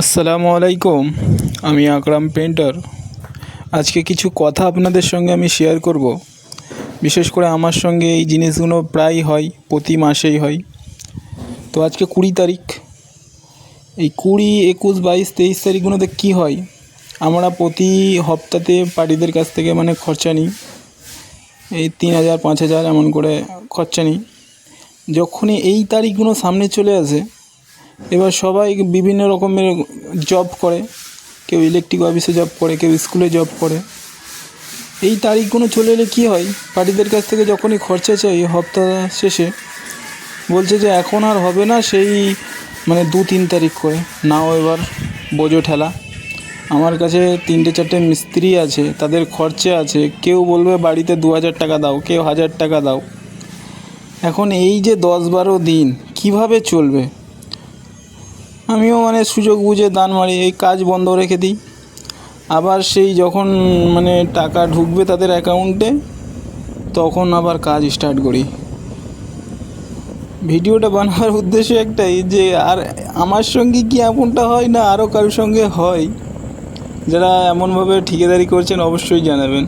আসসালামু আলাইকুম। আমি আকরাম পেন্টার। আজকে কিছু কথা আপনাদের সঙ্গে আমি শেয়ার করব। বিশেষ করে আমার সঙ্গে এই জিনিসগুলো প্রায় হয়, প্রতি মাসেই হয়। তো আজকে 20 তারিখ। এই 20, 21, 22, 23 তারিখগুলোতে কী হয়, আমরা প্রতি হপ্তাতে পার্টিদের কাছ থেকে খরচা নিই। এই 3,000 5,000 এমন করে খরচা নিই। যখনই এই তারিখগুলো সামনে চলে আসে, এবার সবাই বিভিন্ন রকমের জব করে। কেউ ইলেকট্রিক অফিসে জব করে, কেউ স্কুলে জব করে। এই তারিখগুলো চলে এলে কী হয়, পার্টিদের কাছ থেকে যখনই খরচা চাই হপ্তা শেষে, বলছে যে এখন আর হবে না, সেই 2-3 তারিখ করে নাও। এবার বোঝো ঠেলা। আমার কাছে 3-4টে মিস্ত্রি আছে, তাদের খরচা আছে। কেউ বলবে বাড়িতে 2,000 টাকা দাও, কেউ 1,000 টাকা দাও। এখন এই যে 10-12 দিন কিভাবে চলবে? আমিও সুযোগ বুঝে দান মারি, এই কাজ বন্ধ রেখে দিই। আবার সেই যখন টাকা ঢুকবে তাদের অ্যাকাউন্টে, তখন আবার কাজ স্টার্ট করি। ভিডিওটা বানাবার উদ্দেশ্য একটাই, যে আর আমার সঙ্গে কি এমনটা হয় না আরও কারোর সঙ্গে হয়? যারা এমনভাবে ঠিকাদারি করছেন অবশ্যই জানাবেন।